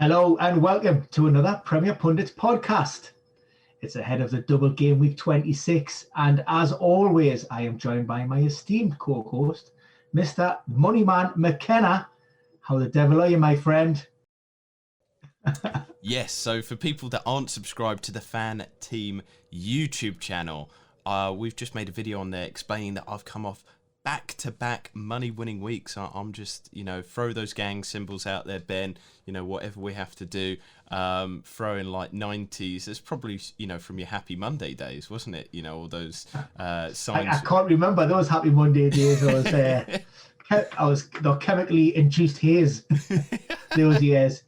Hello and welcome to another Premier Pundits podcast. It's ahead of the double game week 26, and as always, I am joined by my esteemed co-host, Mr. Moneyman McKenna. How the devil are you, my friend? Yes, so for people that aren't subscribed to the Fan Team YouTube channel, we've just made a video on there explaining that I've come off back-to-back money-winning weeks. I'm just, throw those gang symbols out there, Ben, whatever we have to do, throw in like 90s. It's probably, from your Happy Monday days, wasn't it? All those signs. I can't remember those Happy Monday days. I was chemically induced haze those years.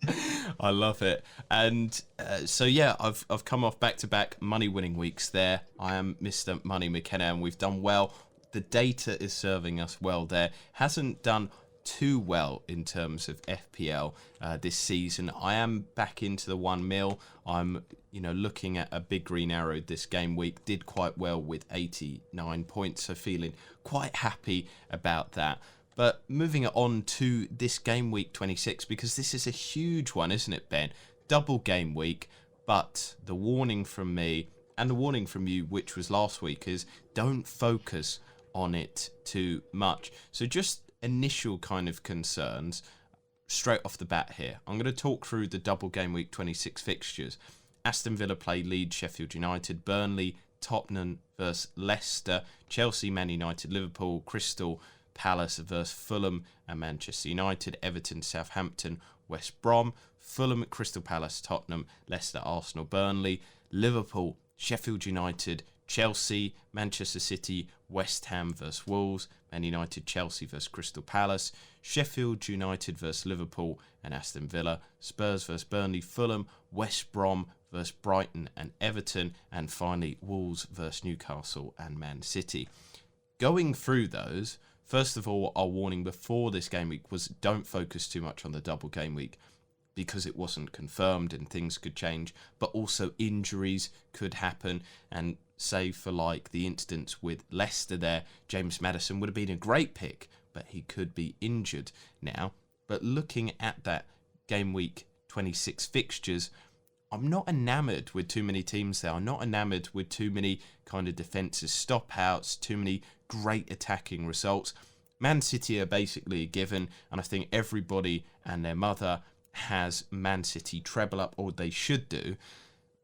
I love it. And I've come off back-to-back money-winning weeks there. I am Mr. Money McKenna, and we've done well. The data is serving us well there. Hasn't done too well in terms of FPL this season. I am back into the 1 mil. I'm, looking at a big green arrow this game week. Did quite well with 89 points, so feeling quite happy about that. But moving on to this game week 26, because this is a huge one, isn't it, Ben? Double game week, but the warning from me and the warning from you, which was last week, is don't focus on it too much. So just initial kind of concerns straight off the bat here. I'm going to talk through the double game week 26 fixtures. Aston Villa play Leeds, Sheffield United, Burnley, Tottenham versus Leicester, Chelsea, Man United, Liverpool, Crystal Palace versus Fulham and Manchester United, Everton, Southampton, West Brom, Fulham, Crystal Palace, Tottenham, Leicester, Arsenal, Burnley, Liverpool, Sheffield United, Chelsea, Manchester City, West Ham versus Wolves, Man United, Chelsea versus Crystal Palace, Sheffield United versus Liverpool and Aston Villa, Spurs versus Burnley, Fulham, West Brom versus Brighton and Everton, and finally Wolves versus Newcastle and Man City. Going through those, first of all, our warning before this game week was don't focus too much on the double game week, because it wasn't confirmed and things could change, but also injuries could happen. And say for like the instance with Leicester there, James Maddison would have been a great pick, but he could be injured now. But looking at that game week 26 fixtures, I'm not enamoured with too many teams there. I'm not enamoured with too many kind of defences, stop outs, too many great attacking results. Man City are basically a given, and I think everybody and their mother has Man City treble up, or they should do.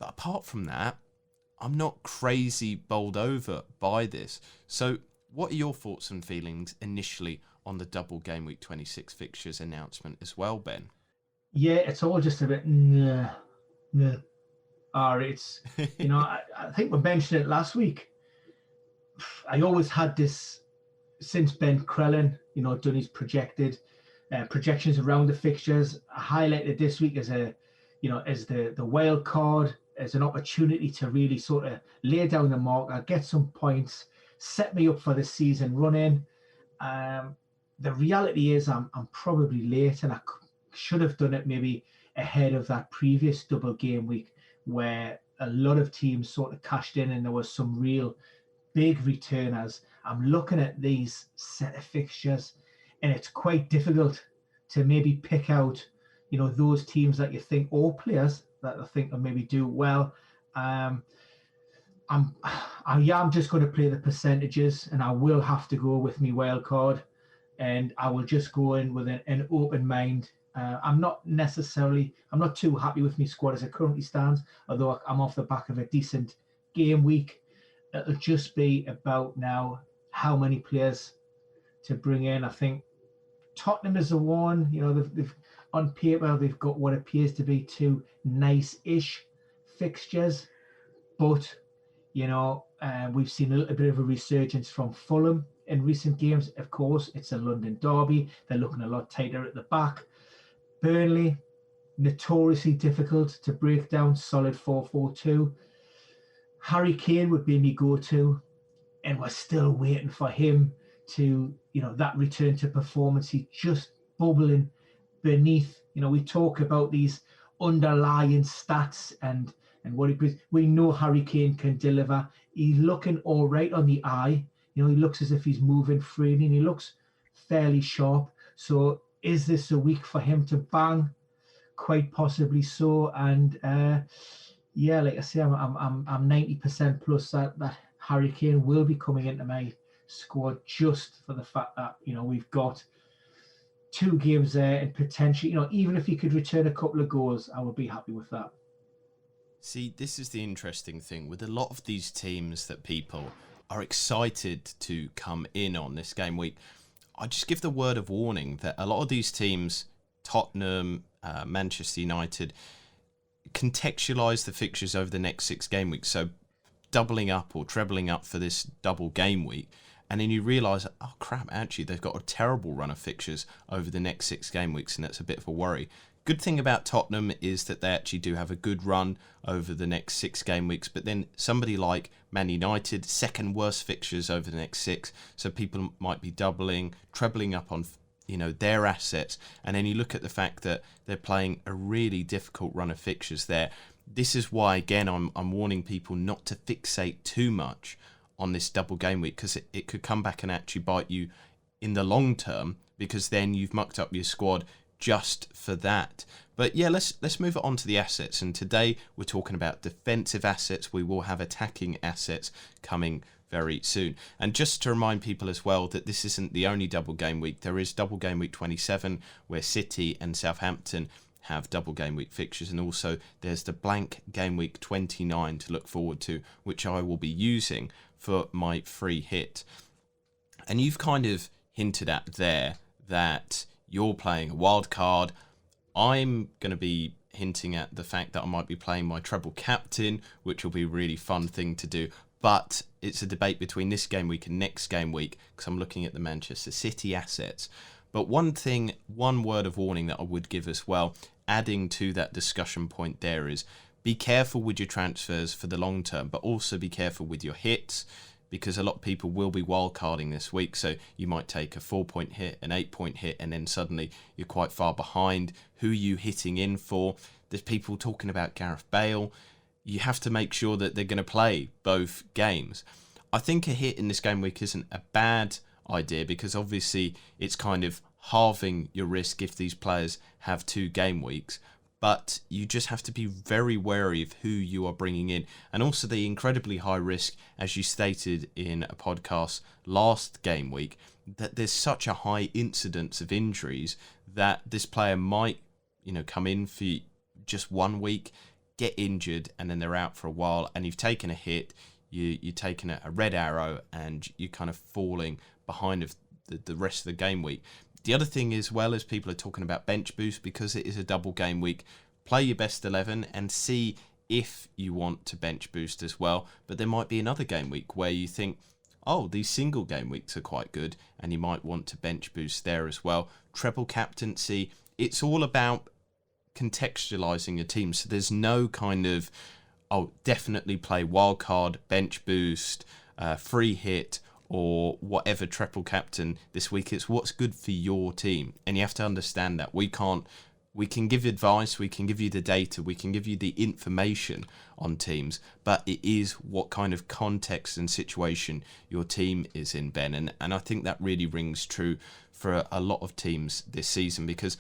But apart from that, I'm not crazy bowled over by this. So what are your thoughts and feelings initially on the double game week 26 fixtures announcement as well, Ben? Yeah, it's all just a bit it's I think we mentioned it last week. I always had this since Ben Crellin done his projections around the fixtures. I highlighted this week as the wild card, as an opportunity to really sort of lay down the marker, get some points, set me up for the season running. The reality is I'm probably late, and I should have done it maybe ahead of that previous double game week where a lot of teams sort of cashed in and there was some real big returners. I'm looking at these set of fixtures, and it's quite difficult to maybe pick out, those teams that you think, or players that I think will maybe do well. I'm just going to play the percentages, and I will have to go with my wild card, and I will just go in with an open mind. I'm not too happy with my squad as it currently stands, although I'm off the back of a decent game week. It'll just be about now how many players to bring in. I think Tottenham is the one, they've on paper, they've got what appears to be two nice-ish fixtures, but, we've seen a little bit of a resurgence from Fulham in recent games. Of course, it's a London derby. They're looking a lot tighter at the back. Burnley, notoriously difficult to break down, solid 4-4-2. Harry Kane would be my go-to, and we're still waiting for him to, that return to performance. He's just bubbling beneath. We talk about these underlying stats and what he brings. We know Harry Kane can deliver. He's looking all right on the eye. He looks as if he's moving freely, and he looks fairly sharp. So is this a week for him to bang? quite possibly so. And yeah, like I say, I'm 90% plus that Harry Kane will be coming into my squad, just for the fact that, you know, we've got 2 games there, and potentially, you know, even if he could return a couple of goals, I would be happy with that. See, this is the interesting thing with a lot of these teams that people are excited to come in on this game week. I just give the word of warning that a lot of these teams, Tottenham, Manchester United, contextualise the fixtures over the next 6 game weeks. So doubling up or trebling up for this double game week. And then you realise, oh crap, actually they've got a terrible run of fixtures over the next 6 game weeks, and that's a bit of a worry. Good thing about Tottenham is that they actually do have a good run over the next 6 game weeks, but then somebody like Man United, second worst fixtures over the next 6, so people might be doubling, trebling up on, you know, their assets, and then you look at the fact that they're playing a really difficult run of fixtures there. This is why, again, I'm warning people not to fixate too much on this double game week, because it could come back and actually bite you in the long term, because then you've mucked up your squad just for that. But yeah, let's move it on to the assets, and today we're talking about defensive assets. We will have attacking assets coming very soon. And just to remind people as well that this isn't the only double game week. There is double game week 27 where City and Southampton have double game week fixtures, and also there's the blank game week 29 to look forward to, which I will be using for my free hit. And you've kind of hinted at there that you're playing a wild card. I'm going to be hinting at the fact that I might be playing my treble captain, which will be a really fun thing to do. But it's a debate between this game week and next game week, because I'm looking at the Manchester City assets. But one word of warning that I would give as well, adding to that discussion point there, is be careful with your transfers for the long term, but also be careful with your hits, because a lot of people will be wildcarding this week. So you might take a 4-point hit, an 8-point hit, and then suddenly you're quite far behind. Who are you hitting in for? There's people talking about Gareth Bale. You have to make sure that they're going to play both games. I think a hit in this game week isn't a bad idea, because obviously it's kind of halving your risk if these players have 2 game weeks. But you just have to be very wary of who you are bringing in. And also the incredibly high risk, as you stated in a podcast last game week, that there's such a high incidence of injuries that this player might, you know, come in for just 1 week, get injured, and then they're out for a while, and you've taken a hit, you're taking a red arrow, and you're kind of falling behind of the rest of the game week. The other thing as well is people are talking about bench boost, because it is a double game week. Play your best 11 and see if you want to bench boost as well. But there might be another game week where you think, oh, these single game weeks are quite good, and you might want to bench boost there as well. Treble captaincy, it's all about contextualizing your team. So there's no kind of, oh, definitely play wildcard, bench boost, free hit, or whatever triple captain this week. It's what's good for your team, and you have to understand that we can give advice, we can give you the data, we can give you the information on teams, but it is what kind of context and situation your team is in, Ben. And I think that really rings true for a lot of teams this season, because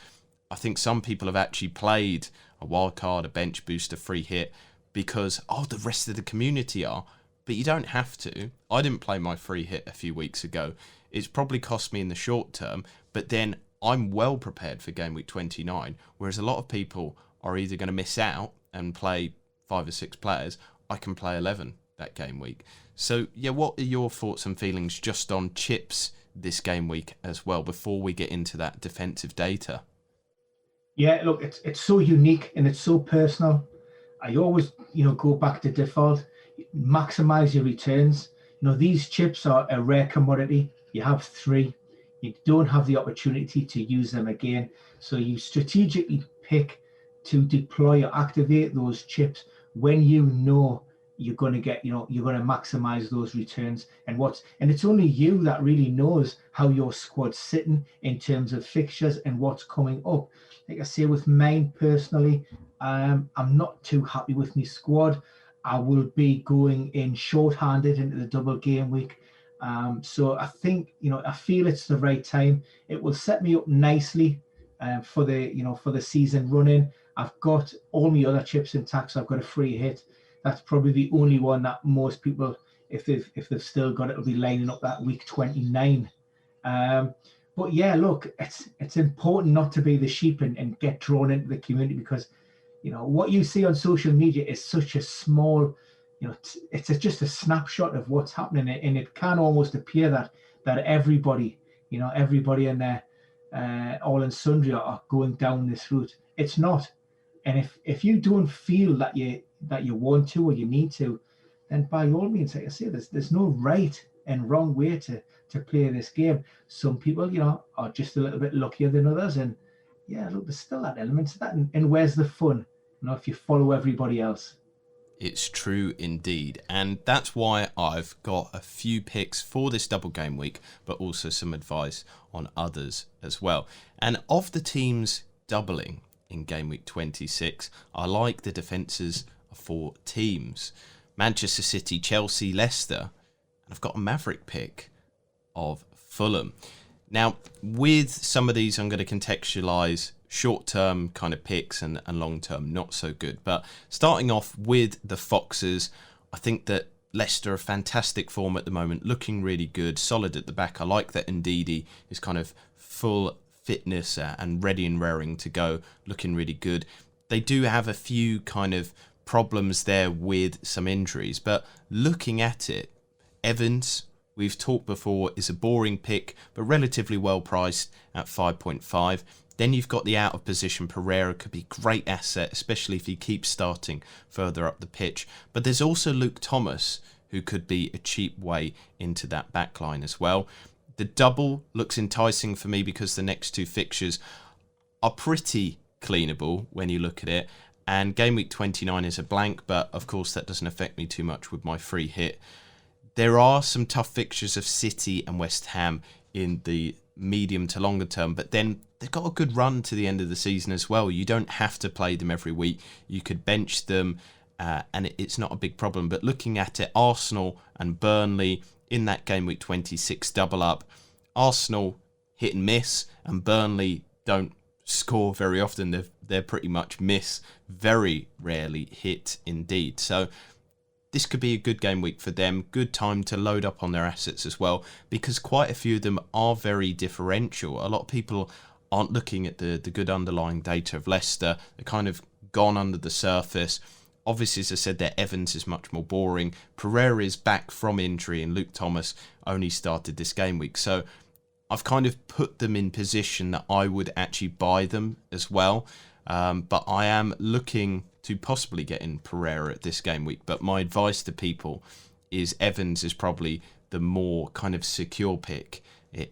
I think some people have actually played a wild card, a bench boost, a free hit, because, oh, the rest of the community are. But you don't have to. I didn't play my free hit a few weeks ago. It's probably cost me in the short term, but then I'm well prepared for game week 29, whereas a lot of people are either going to miss out and play 5 or 6 players. I can play 11 that game week. So, yeah, what are your thoughts and feelings just on chips this game week as well, before we get into that defensive data? Yeah, look, it's so unique and it's so personal. I always, go back to default. Maximize your returns. These chips are a rare commodity. You have 3. You don't have the opportunity to use them again. So you strategically pick to deploy or activate those chips when you know you're going to get, you're going to maximize those returns. And it's only you that really knows how your squad's sitting in terms of fixtures and what's coming up. Like I say, with mine personally, I'm not too happy with my squad. I will be going in short-handed into the double game week. So I think, I feel it's the right time. It will set me up nicely for the season running. I've got all my other chips intact, so I've got a free hit. That's probably the only one that most people, if they've still got it, will be lining up that week 29. But yeah, look, it's important not to be the sheep and get drawn into the community, because what you see on social media is such a small, it's just a snapshot of what's happening, and it can almost appear that everybody and their all and sundry are going down this route. It's not. And if you don't feel that you want to or you need to, then by all means, like I say, there's no right and wrong way to play this game. Some people, are just a little bit luckier than others, and yeah, look, there's still that element to that. And where's the fun? If you follow everybody else. It's true indeed, and that's why I've got a few picks for this double game week, but also some advice on others as well. And of the teams doubling in game week 26, I like the defences of 4 teams: Manchester City, Chelsea, Leicester, and I've got a Maverick pick of Fulham. Now, with some of these, I'm going to contextualise short-term kind of picks and long-term not so good. But starting off with the Foxes, I think that Leicester are fantastic form at the moment, looking really good, solid at the back. I like that Ndidi is kind of full fitness and ready and raring to go, looking really good. They do have a few kind of problems there with some injuries, but looking at it, Evans, we've talked before, is a boring pick, but relatively well priced at 5.5. Then you've got the out of position Pereira, could be a great asset, especially if he keeps starting further up the pitch. But there's also Luke Thomas, who could be a cheap way into that back line as well. The double looks enticing for me because the next 2 fixtures are pretty cleanable when you look at it. And game week 29 is a blank, but of course that doesn't affect me too much with my free hit. There are some tough fixtures of City and West Ham in the medium to longer term, but then they've got a good run to the end of the season as well. You don't have to play them every week. You could bench them and it's not a big problem. But looking at it, Arsenal and Burnley in that game week 26 double up. Arsenal hit and miss, and Burnley don't score very often. They're pretty much miss, very rarely hit indeed. So this could be a good game week for them. Good time to load up on their assets as well, because quite a few of them are very differential. A lot of people aren't looking at the good underlying data of Leicester. They're kind of gone under the surface. Obviously, as I said, their Evans is much more boring. Pereira is back from injury, and Luke Thomas only started this game week. So I've kind of put them in position that I would actually buy them as well. But I am looking to possibly get in Pereira at this game week. But my advice to people is Evans is probably the more kind of secure pick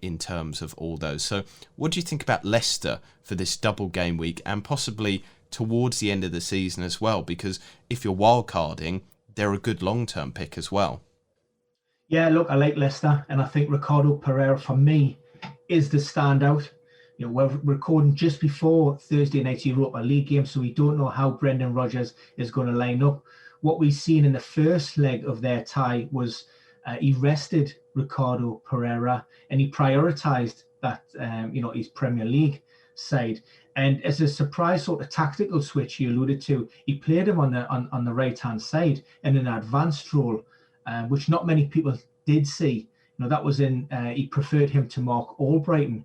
in terms of all those. So what do you think about Leicester for this double game week and possibly towards the end of the season as well? Because if you're wildcarding, they're a good long-term pick as well. Yeah, look, I like Leicester, and I think Ricardo Pereira, for me, is the standout. We're recording just before Thursday night's Europa League game, so we don't know how Brendan Rodgers is going to line up. What we've seen in the first leg of their tie was he rested Ricardo Pereira, and he prioritised that, his Premier League side. And as a surprise sort of tactical switch you alluded to, he played him on the right-hand side in an advanced role, which not many people did see. That was he preferred him to Mark Albrighton,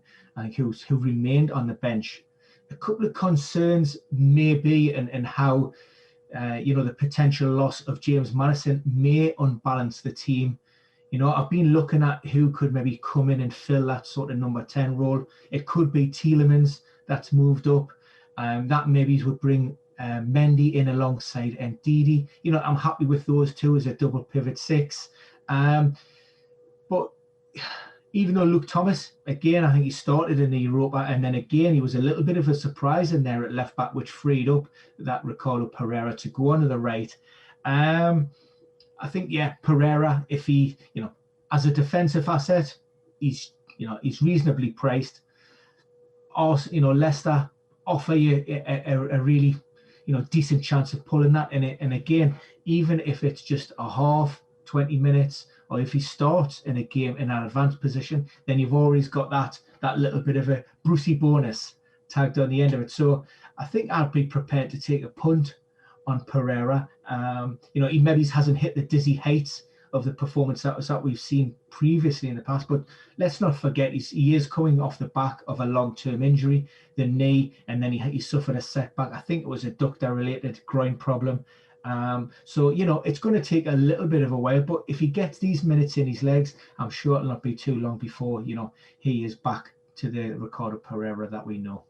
who remained on the bench. A couple of concerns maybe, and how the potential loss of James Maddison may unbalance the team. I've been looking at who could maybe come in and fill that sort of number 10 role. It could be Tielemans that's moved up. That maybe would bring Mendy in alongside Ndidi. I'm happy with those two as a double pivot 6. But even though Luke Thomas, again, I think he started in the Europa, and then again, he was a little bit of a surprise in there at left back, which freed up that Ricardo Pereira to go onto the right. I think, Pereira, if he, as a defensive asset, he's reasonably priced. Also, Leicester offer you a really, decent chance of pulling that in it. And again, even if it's just a half, 20 minutes, or if he starts in a game in an advanced position, then you've always got that little bit of a Brucey bonus tagged on the end of it. So I think I'd be prepared to take a punt on Pereira. He maybe hasn't hit the dizzy heights of the performance that we've seen previously in the past, but let's not forget he is coming off the back of a long-term injury, the knee, and then he suffered a setback. I think it was a adductor-related groin problem. So it's going to take a little bit of a while, but if he gets these minutes in his legs, I'm sure it'll not be too long before he is back to the Ricardo Pereira that we know.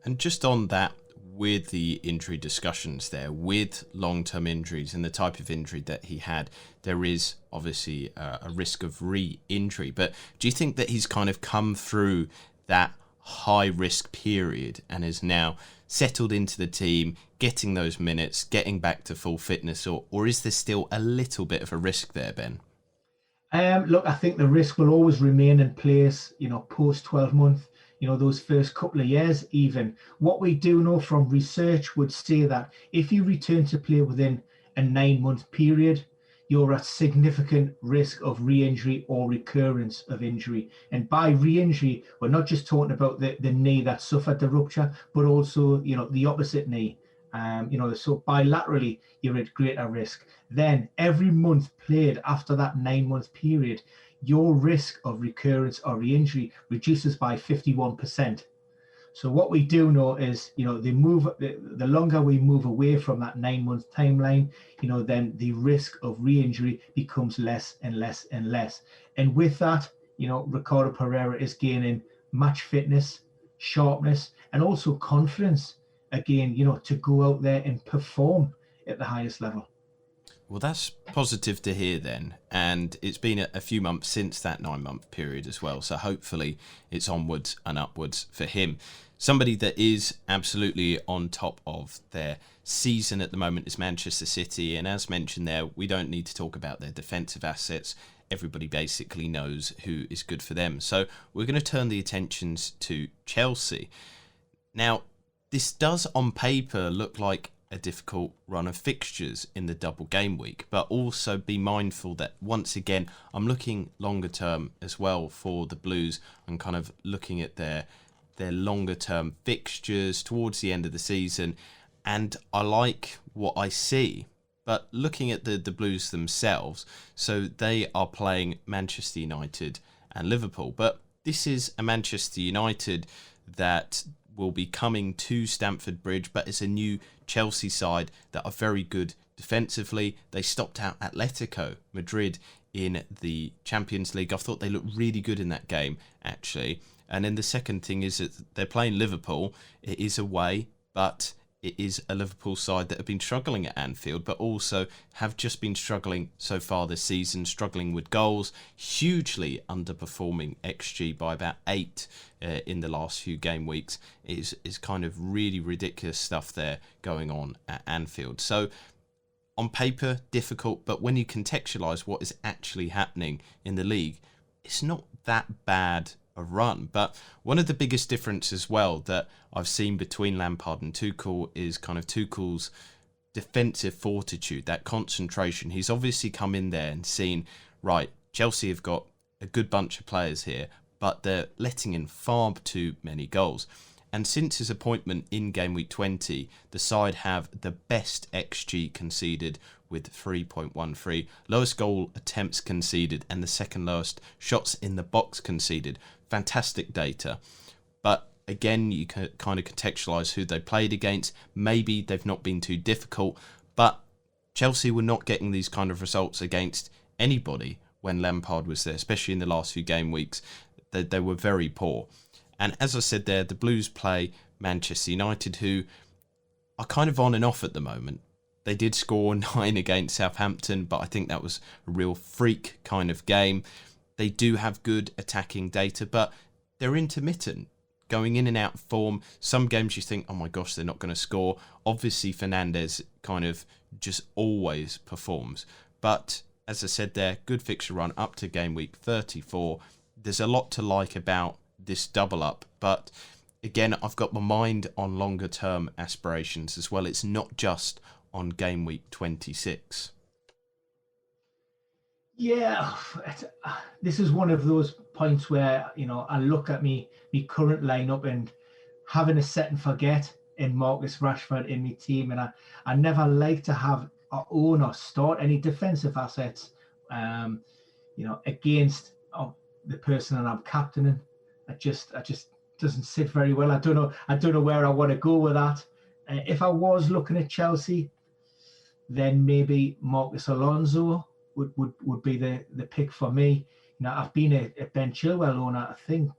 And just on that, with the injury discussions there, with long-term injuries and the type of injury that he had, there is obviously a risk of re-injury. But do you think that he's kind of come through that high-risk period and is now settled into the team, getting those minutes, getting back to full fitness, or is there still a little bit of a risk there, Ben? Look, I think the risk will always remain in place, post 12 month, those first couple of years even. What we do know from research would say that if you return to play within a 9-month period, you're at significant risk of re-injury or recurrence of injury. And by re-injury, we're not just talking about the knee that suffered the rupture, but also, the opposite knee. So bilaterally, you're at greater risk. Then every month played after that 9-month period, your risk of recurrence or re-injury reduces by 51%. So what we do know is, the longer we move away from that 9-month timeline, then the risk of re-injury becomes less and less and less. And with that, Ricardo Pereira is gaining match fitness, sharpness, and also confidence again, to go out there and perform at the highest level. Well, that's positive to hear then. And it's been a few months since that 9-month period as well. So hopefully it's onwards and upwards for him. Somebody that is absolutely on top of their season at the moment is Manchester City. And as mentioned there, we don't need to talk about their defensive assets. Everybody basically knows who is good for them. So we're going to turn the attentions to Chelsea. Now, this does on paper look like a difficult run of fixtures in the double game week, but also be mindful that once again, I'm looking longer term as well for the Blues. I'm kind of looking at their longer term fixtures towards the end of the season, and I like what I see. But looking at the Blues themselves, so they are playing Manchester United and Liverpool, but this is a Manchester United that will be coming to Stamford Bridge, but it's a new Chelsea side that are very good defensively. They stopped out Atletico Madrid in the Champions League. I thought they looked really good in that game, actually. And then the second thing is that they're playing Liverpool. It is away, but it is a Liverpool side that have been struggling at Anfield, but also have just been struggling so far this season, struggling with goals, hugely underperforming XG by about 8 in the last few game weeks. Is kind of really ridiculous stuff there going on at Anfield. So on paper, difficult, but when you contextualise what is actually happening in the league, it's not that bad a run. But one of the biggest differences as well that I've seen between Lampard and Tuchel is kind of Tuchel's defensive fortitude, that concentration. He's obviously come in there and seen, right, Chelsea have got a good bunch of players here, but they're letting in far too many goals. And since his appointment in game week 20, the side have the best XG conceded with 3.13, lowest goal attempts conceded, and the second lowest shots in the box conceded. Fantastic data. But again, you can kind of contextualise who they played against. Maybe they've not been too difficult, but Chelsea were not getting these kind of results against anybody when Lampard was there, especially in the last few game weeks. They were very poor. And as I said there, the Blues play Manchester United, who are kind of on and off at the moment. They did score 9 against Southampton, but I think that was a real freak kind of game. They do have good attacking data, but they're intermittent, going in and out of form. Some games you think, oh my gosh, they're not going to score. Obviously, Fernandes kind of just always performs. But as I said there, good fixture run up to game week 34. There's a lot to like about this double up, but again, I've got my mind on longer term aspirations as well. It's not just on game week 26. Yeah, this is one of those points where I look at me current lineup, and having a set and forget in Marcus Rashford in my team, and I never like to have or own or start any defensive assets, against the person that I'm captaining. I just doesn't sit very well. I don't know where I want to go with that. If I was looking at Chelsea, then maybe Marcus Alonso would be the pick for me. I've been a Ben Chilwell owner, I think,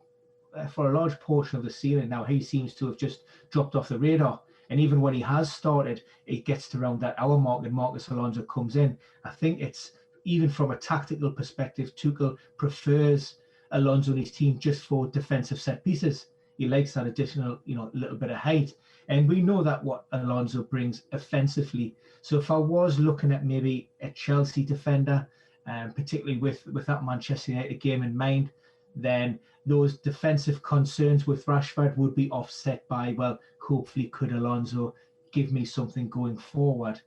for a large portion of the season. Now he seems to have just dropped off the radar. And even when he has started, it gets to around that hour mark and Marcus Alonso comes in. I think it's, even from a tactical perspective, Tuchel prefers Alonso and his team just for defensive set pieces. He likes that additional, little bit of height. And we know that what Alonso brings offensively. So if I was looking at maybe a Chelsea defender, particularly with that Manchester United game in mind, then those defensive concerns with Rashford would be offset by, well, hopefully could Alonso give me something going forward.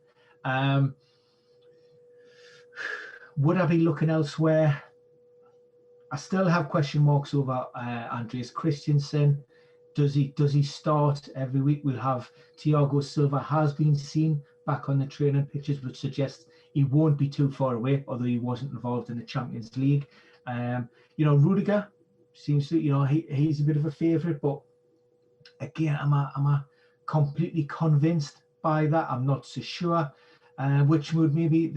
Would I be looking elsewhere? I still have question marks over Andreas Christensen. Does he start every week? We'll have Thiago Silva has been seen back on the training pitches, which suggests he won't be too far away, although he wasn't involved in the Champions League. Rudiger seems to, he's a bit of a favourite, but again, am I completely convinced by that? I'm not so sure. Which would maybe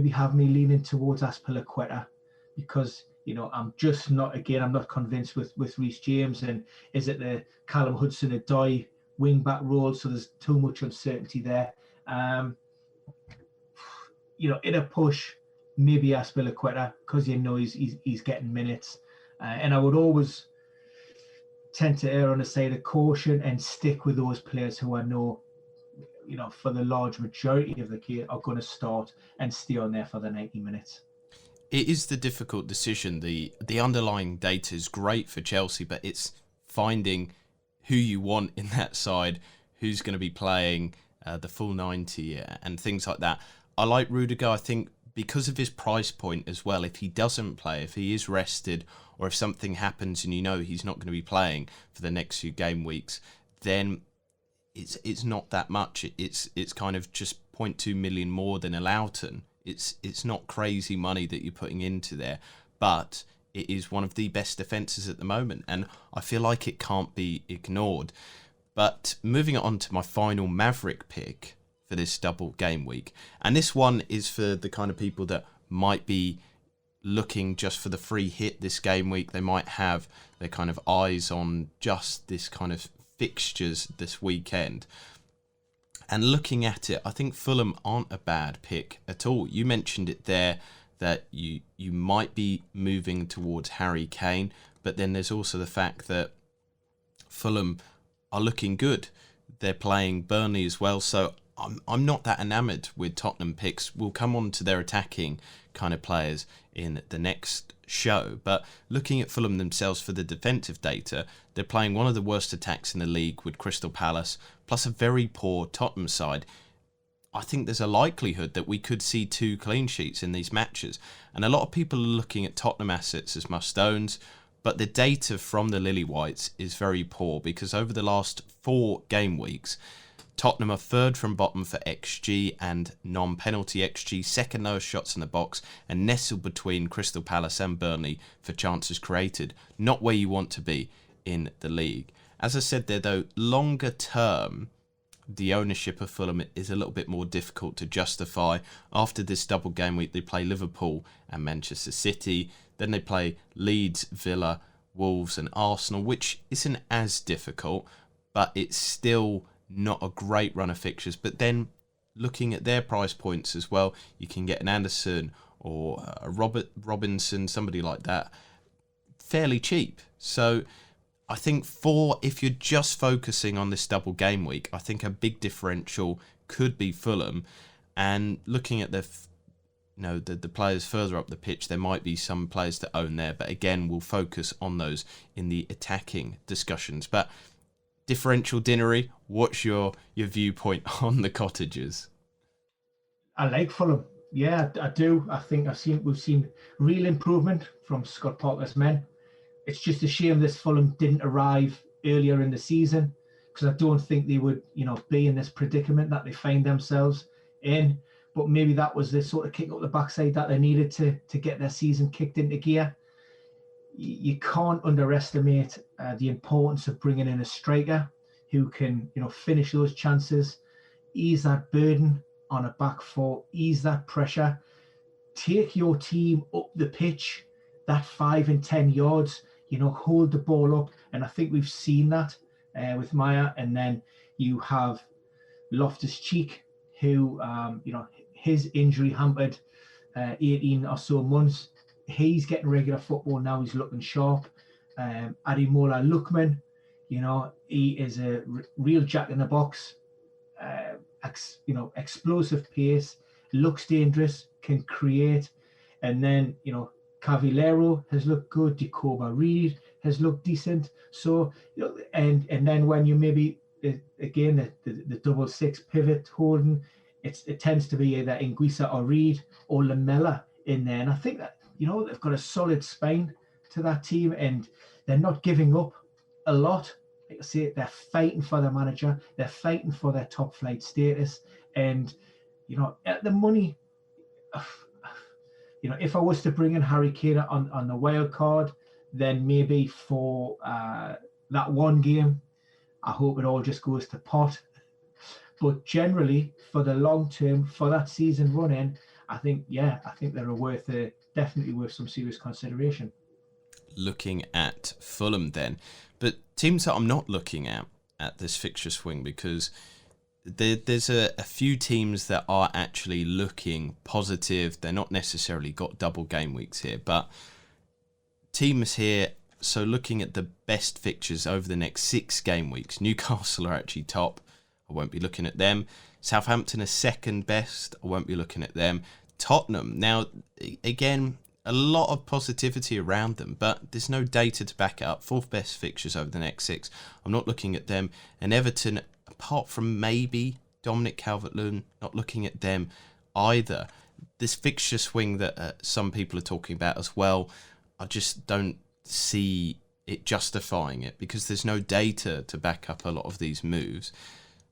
have me leaning towards Azpilicueta, because I'm just not, again, I'm not convinced with Reece James, and is it the Callum Hudson-Odoi wing back role? So there's too much uncertainty there. In a push, maybe Azpilicueta, because he's getting minutes, and I would always tend to err on the side of caution and stick with those players who I know, for the large majority of the key are going to start and stay on there for the 90 minutes. It is the difficult decision. The underlying data is great for Chelsea, but it's finding who you want in that side, who's going to be playing the full 90 and things like that. I like Rudiger, I think, because of his price point as well. If he doesn't play, if he is rested, or if something happens and he's not going to be playing for the next few game weeks, then it's not that much. It's kind of just 0.2 million more than a Loughton. It's not crazy money that you're putting into there, but it is one of the best defences at the moment, and I feel like it can't be ignored. But moving on to my final Maverick pick for this double game week, and this one is for the kind of people that might be looking just for the free hit this game week. They might have their kind of eyes on just this kind of fixtures this weekend. And looking at it, I think Fulham aren't a bad pick at all. You mentioned it there that you might be moving towards Harry Kane, but then there's also the fact that Fulham are looking good. They're playing Burnley as well, so I'm not that enamoured with Tottenham picks. We'll come on to their attacking kind of players in the next show, but looking at Fulham themselves for the defensive data, they're playing one of the worst attacks in the league with Crystal Palace, plus a very poor Tottenham side. I think there's a likelihood that we could see 2 clean sheets in these matches, and a lot of people are looking at Tottenham assets as must-owns, but the data from the Lily Whites is very poor, because over the last 4 game weeks, Tottenham are third from bottom for XG and non-penalty XG, second lowest shots in the box, and nestled between Crystal Palace and Burnley for chances created. Not where you want to be in the league. As I said there though, longer term, the ownership of Fulham is a little bit more difficult to justify. After this double game week, they play Liverpool and Manchester City. Then they play Leeds, Villa, Wolves and Arsenal, which isn't as difficult, but it's still not a great run of fixtures. But then looking at their price points as well, you can get an Anderson or a Robinson, somebody like that, fairly cheap. So I think if you're just focusing on this double game week, I think a big differential could be Fulham. And looking at the players further up the pitch, there might be some players to own there, but again, we'll focus on those in the attacking discussions. But differential Dinnery, what's your viewpoint on the cottagers? I like Fulham. Yeah, I do. I think we've seen real improvement from Scott Parker's men. It's just a shame this Fulham didn't arrive earlier in the season, because I don't think they would, be in this predicament that they find themselves in. But maybe that was the sort of kick up the backside that they needed to get their season kicked into gear. You can't underestimate the importance of bringing in a striker who can, finish those chances, ease that burden on a back four, ease that pressure, take your team up the pitch, that 5 and 10 yards, hold the ball up. And I think we've seen that with Maya. And then you have Loftus-Cheek, who, his injury hampered 18 or so months. He's getting regular football now. He's looking sharp. Ademola Lookman, he is a real jack in the box. Explosive pace, looks dangerous, can create. And then, Cavallero has looked good. Jacoba Reed has looked decent. So, and then when you maybe, again, the double six pivot holding, it tends to be either Anguissa or Reed or Lamella in there. And I think that, they've got a solid spine to that team, and they're not giving up a lot. Like I say, they're fighting for their manager. They're fighting for their top flight status. And, at the money, if I was to bring in Harry Kane on the wild card, then maybe for that one game, I hope it all just goes to pot. But generally, for the long term, for that season run in, I think they're definitely worth some serious consideration. Looking at Fulham then, but teams that I'm not looking at this fixture swing, because there's a few teams that are actually looking positive. They're not necessarily got double game weeks here, but teams here. So looking at the best fixtures over the next 6 game weeks, Newcastle are actually top. I won't be looking at them. Southampton are second best. I won't be looking at them. Tottenham, now, again, a lot of positivity around them, but there's no data to back it up. 4th best fixtures over the next 6. I'm not looking at them. And Everton, apart from maybe Dominic Calvert-Lewin, not looking at them either. This fixture swing that some people are talking about as well, I just don't see it justifying it, because there's no data to back up a lot of these moves.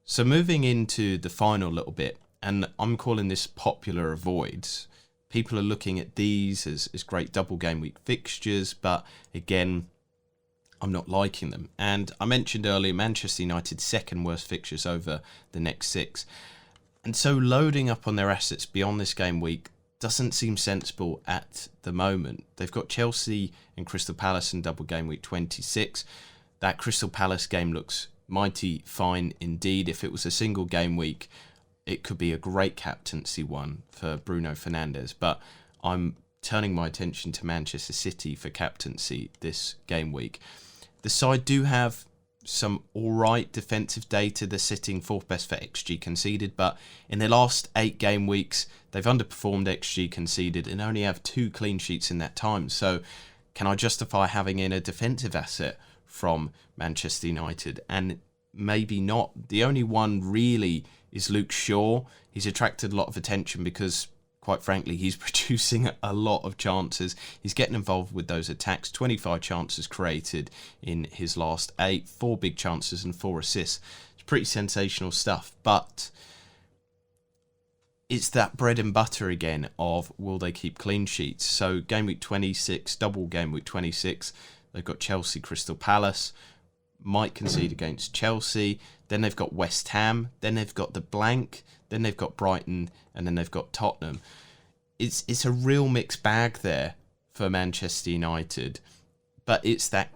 So moving into the final little bit, and I'm calling this popular avoids. People are looking at these as great double game week fixtures, but again, I'm not liking them. And I mentioned earlier, Manchester United's second worst fixtures over the next 6. And so loading up on their assets beyond this game week doesn't seem sensible at the moment. They've got Chelsea and Crystal Palace in double game week 26. That Crystal Palace game looks mighty fine indeed. If it was a single game week, it could be a great captaincy one for Bruno Fernandes, but I'm turning my attention to Manchester City for captaincy this game week. The side do have some alright defensive data. They're sitting 4th best for XG conceded, but in their last 8 game weeks, they've underperformed XG conceded and only have 2 clean sheets in that time. So can I justify having in a defensive asset from Manchester United? And maybe not. The only one really is Luke Shaw. He's attracted a lot of attention because, quite frankly, he's producing a lot of chances. He's getting involved with those attacks. 25 chances created in his last 8, 4 big chances and 4 assists. It's pretty sensational stuff, but it's that bread and butter again of will they keep clean sheets? So game week 26, double game week 26, they've got Chelsea, Crystal Palace, might concede against Chelsea, then they've got West Ham, then they've got the blank, then they've got Brighton, and then they've got Tottenham. It's a real mixed bag there for Manchester United, but it's that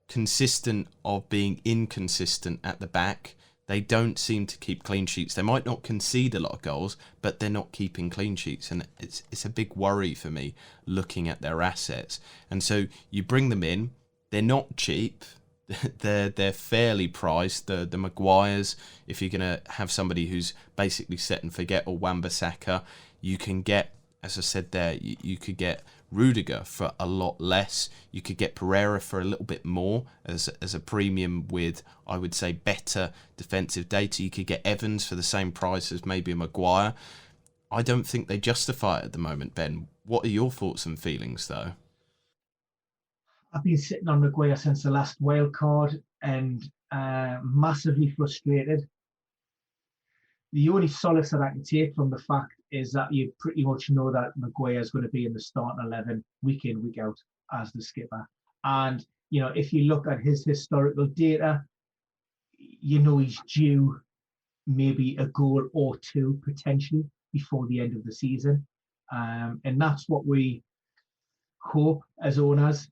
consistent of being inconsistent at the back. They don't seem to keep clean sheets. They might not concede a lot of goals, but they're not keeping clean sheets, and it's a big worry for me looking at their assets. And so you bring them in, they're not cheap. They're fairly priced. The Maguires, if you're going to have somebody who's basically set and forget, or Wan-Bissaka, you can get, as I said there, you could get Rudiger for a lot less. You could get Pereira for a little bit more as a premium with, I would say, better defensive data. You could get Evans for the same price as maybe a Maguire. I don't think they justify it at the moment, Ben. What are your thoughts and feelings, though? I've been sitting on Maguire since the last wild card and massively frustrated. The only solace that I can take from the fact is that you pretty much know that Maguire is going to be in the starting 11 week in, week out as the skipper. And, if you look at his historical data, he's due maybe a goal or two potentially before the end of the season. And that's what we hope as owners.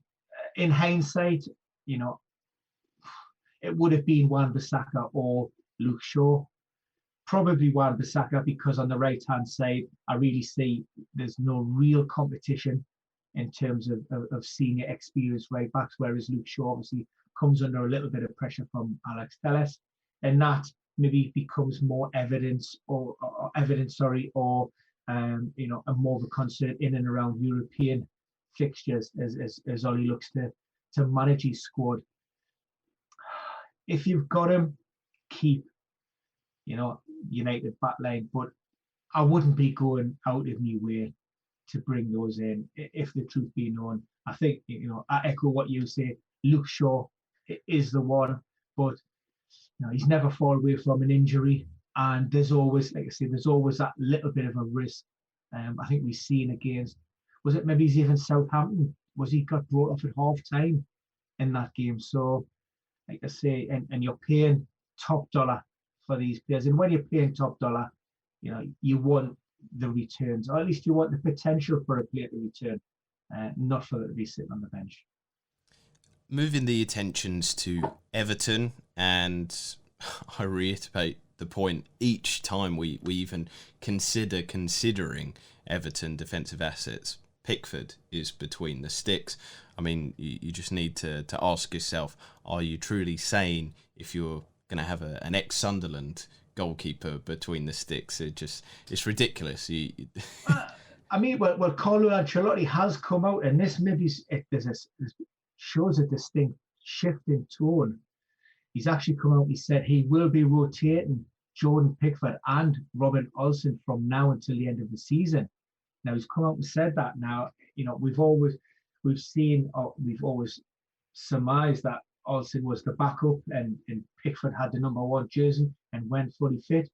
In hindsight, it would have been Wan-Bissaka or Luke Shaw. Probably Wan-Bissaka, because on the right-hand side, I really see there's no real competition in terms of senior experienced right backs, whereas Luke Shaw obviously comes under a little bit of pressure from Alex Telles, and that maybe becomes more evidence or a more of a concern in and around European fixtures as Ollie looks to manage his squad. If you've got him, keep United backline, but I wouldn't be going out of my way to bring those in if the truth be known. I think I echo what you say. Luke Shaw is the one, but he's never far away from an injury, and there's always, like I say, there's always that little bit of a risk. I think we've seen against, was it maybe even Southampton? Was he got brought off at half time in that game? So, like I say, and you're paying top dollar for these players, and when you're paying top dollar, you want the returns, or at least you want the potential for a player to return, not for it to be sitting on the bench. Moving the attentions to Everton, and I reiterate the point each time we even considering Everton defensive assets, Pickford is between the sticks. I mean, you just need to ask yourself, are you truly sane if you're going to have an ex-Sunderland goalkeeper between the sticks? It's ridiculous. Well, Carlo Ancelotti has come out, and this maybe shows a distinct shift in tone. He's actually come out and he said he will be rotating Jordan Pickford and Robin Olsen from now until the end of the season. Now he's come out and said that. Now, we've always surmised that Olsen was the backup and Pickford had the number 1 jersey and when fully fit.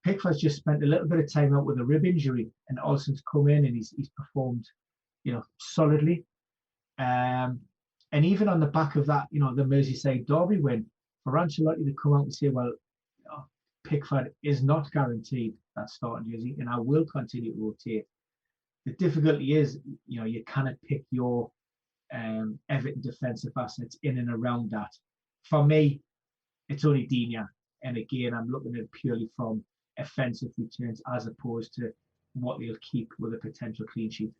Pickford's just spent a little bit of time out with a rib injury, and Olsen's come in and he's performed, solidly. And even on the back of that, the Merseyside derby win, for Ancelotti to come out and say, well, Pickford is not guaranteed that starting jersey, and I will continue to rotate. The difficulty is, you cannot pick your Everton defensive assets in and around that. For me, it's only Digne, and again, I'm looking at it purely from offensive returns as opposed to what they'll keep with a potential clean sheet.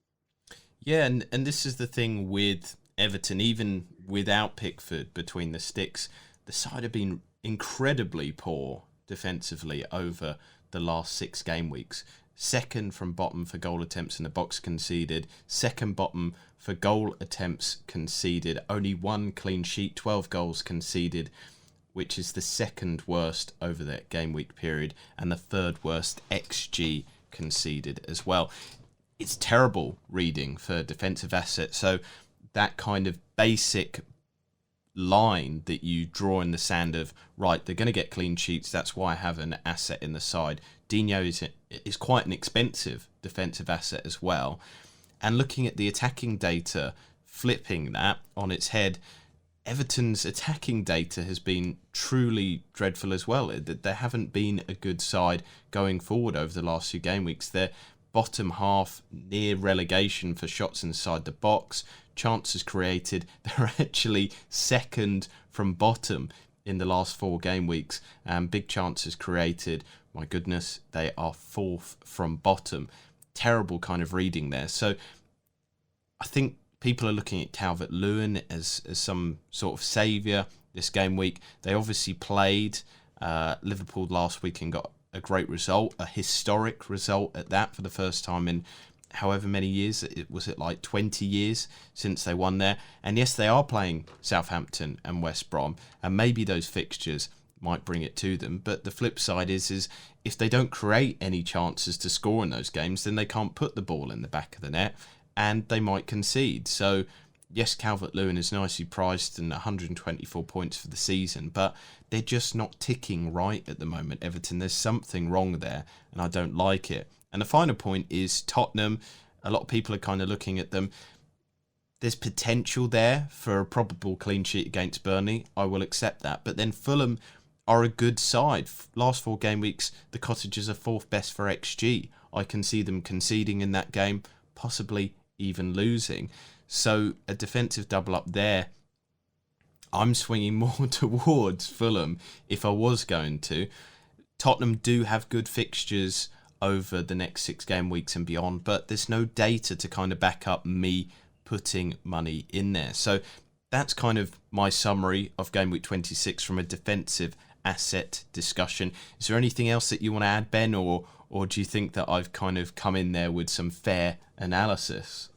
Yeah, and this is the thing with Everton, even without Pickford between the sticks, the side have been incredibly poor defensively over the last 6 game weeks. Second from bottom for goal attempts in the box conceded, second bottom for goal attempts conceded, only 1 clean sheet, 12 goals conceded, which is the second worst over that game week period, and the third worst XG conceded as well. It's terrible reading for defensive assets. So that kind of basic line that you draw in the sand of, right, they're going to get clean sheets, that's why I have an asset in the side. Digne is quite an expensive defensive asset as well. And looking at the attacking data, flipping that on its head, Everton's attacking data has been truly dreadful as well. There haven't been a good side going forward over the last 2 game weeks. They're bottom half, near relegation for shots inside the box. Chances created, they're actually second from bottom in the last 4 game weeks. Big chances created, my goodness, they are 4th from bottom. Terrible kind of reading there. So I think people are looking at Calvert-Lewin as some sort of saviour this game week. They obviously played Liverpool last week and got a great result, a historic result at that, for the first time in however many years. Was it like 20 years since they won there? And yes, they are playing Southampton and West Brom, and maybe those fixtures might bring it to them. But the flip side is if they don't create any chances to score in those games, then they can't put the ball in the back of the net and they might concede. So yes, Calvert-Lewin is nicely priced and 124 points for the season, but they're just not ticking right at the moment, Everton. There's something wrong there, and I don't like it. And the final point is Tottenham. A lot of people are kind of looking at them. There's potential there for a probable clean sheet against Burnley. I will accept that. But then Fulham are a good side. Last 4 game weeks, the Cottagers are 4th best for XG. I can see them conceding in that game, possibly even losing. So a defensive double up there, I'm swinging more towards Fulham if I was going to. Tottenham do have good fixtures over the next 6 game weeks and beyond, but there's no data to kind of back up me putting money in there. So that's kind of my summary of game week 26 from a defensive asset discussion. Is there anything else that you want to add, Ben, or do you think that I've kind of come in there with some fair analysis?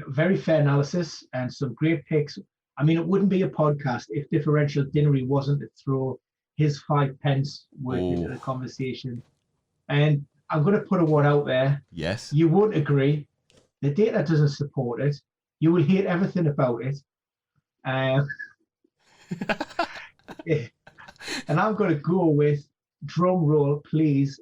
Very fair analysis and some great picks. I mean, it wouldn't be a podcast if Differential Dinnery wasn't to throw his 5 pence worth into the conversation. And I'm going to put a word out there. Yes. You won't agree. The data doesn't support it. You will hate everything about it. And I'm going to go with, drum roll, please,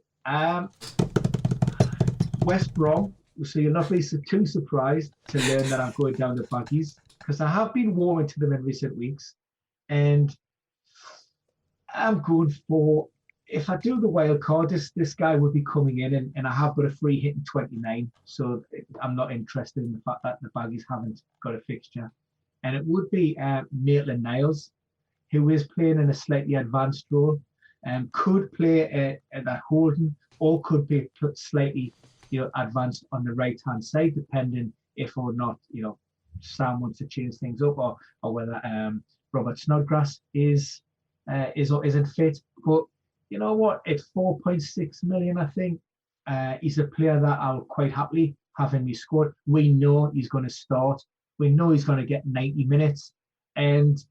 West Brom. So you'll not be too surprised to learn that I'm going down the buggies, because I have been warming to them in recent weeks. And I'm going for, if I do the wild card, this guy would be coming in, and I have got a free hit in 29. So I'm not interested in the fact that the buggies haven't got a fixture. And it would be Maitland-Niles, who is playing in a slightly advanced role, and could play at that holding, or could be slightly advanced on the right hand side, depending if or not Sam wants to change things up, or whether Robert Snodgrass is or isn't fit. But you know what? It's 4.6 million, I think. He's a player that I'll quite happily have in my squad. We know he's going to start. We know he's going to get 90 minutes. And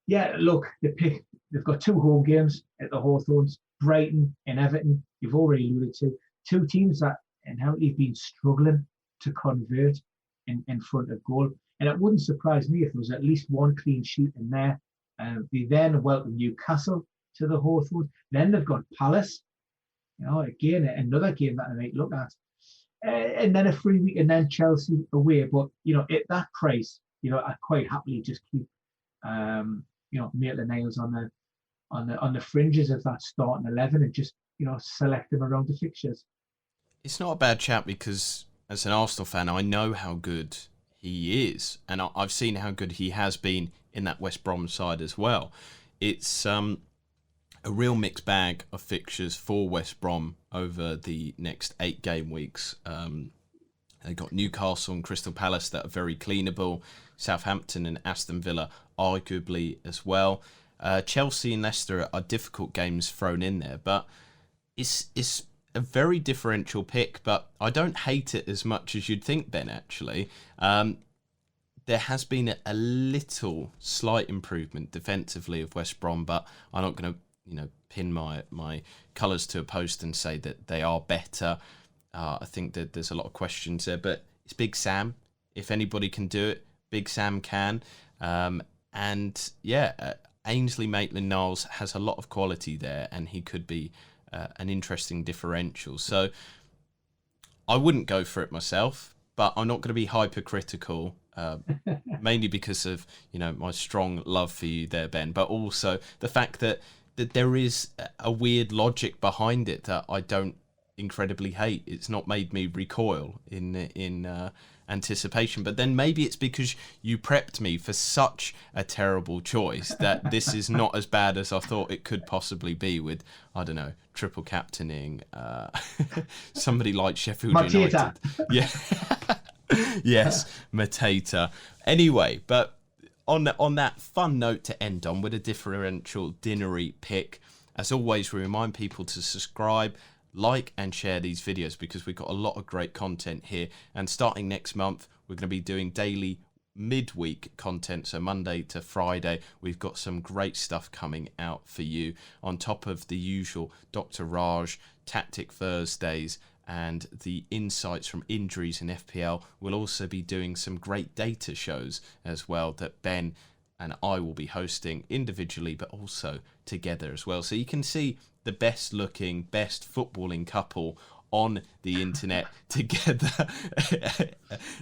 yeah, look, they've got 2 home games at the Hawthorns, Brighton and Everton. You've already alluded to 2 teams that inherently have been struggling to convert in front of goal. And it wouldn't surprise me if there was at least 1 clean sheet in there. They then welcome Newcastle to the Hawthorns. Then they've got Palace. Again, another game that I might look at. And then a free week, and then Chelsea away. But at that price, I'd quite happily just keep Maitland-Niles on the fringes of that starting 11, and just select them around the fixtures. It's not a bad chat, because as an Arsenal fan, I know how good he is, and I've seen how good he has been in that West Brom side as well. It's a real mixed bag of fixtures for West Brom over the next 8 game weeks. They've got Newcastle and Crystal Palace that are very cleanable. Southampton and Aston Villa arguably as well. Chelsea and Leicester are difficult games thrown in there, but it's a very differential pick, but I don't hate it as much as you'd think, Ben, actually. There has been a little slight improvement defensively of West Brom, but I'm not going to pin my colours to a post and say that they are better. I think that there's a lot of questions there, but it's Big Sam. If anybody can do it, Big Sam can. Ainsley Maitland-Niles has a lot of quality there, and he could be an interesting differential. So I wouldn't go for it myself, but I'm not going to be hypercritical, mainly because of my strong love for you there, Ben, but also the fact that there is a weird logic behind it that I don't incredibly hate. It's not made me recoil in anticipation, but then maybe it's because you prepped me for such a terrible choice that this is not as bad as I thought it could possibly be, with, I don't know, triple captaining somebody like Sheffield Mateta. United. Yeah. Yes, Mateta. Anyway, but on that fun note to end on, with a differential dinnery pick, as always, we remind people to subscribe, like and share these videos, because we've got a lot of great content here. And starting next month, we're going to be doing daily midweek content, so Monday to Friday. We've got some great stuff coming out for you, on top of the usual Dr. Raj Tactic Thursdays and the insights from injuries in FPL. We'll also be doing some great data shows as well that Ben and I will be hosting individually, but also together as well. So you can see the best looking, best footballing couple on the internet together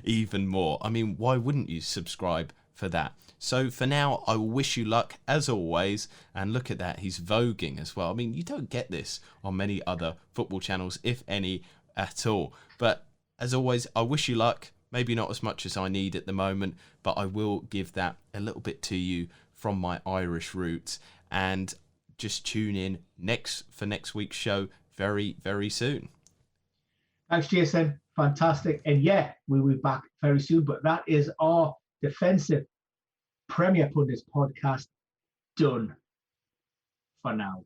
even more. I mean, why wouldn't you subscribe for that? So for now, I will wish you luck as always. And look at that, he's voguing as well. I mean, you don't get this on many other football channels, if any at all. But as always, I wish you luck. Maybe not as much as I need at the moment, but I will give that a little bit to you from my Irish roots. And just tune in for next week's show very, very soon. Thanks, Jason. Fantastic. And yeah, we'll be back very soon. But that is our defensive Premier Pundits podcast done for now.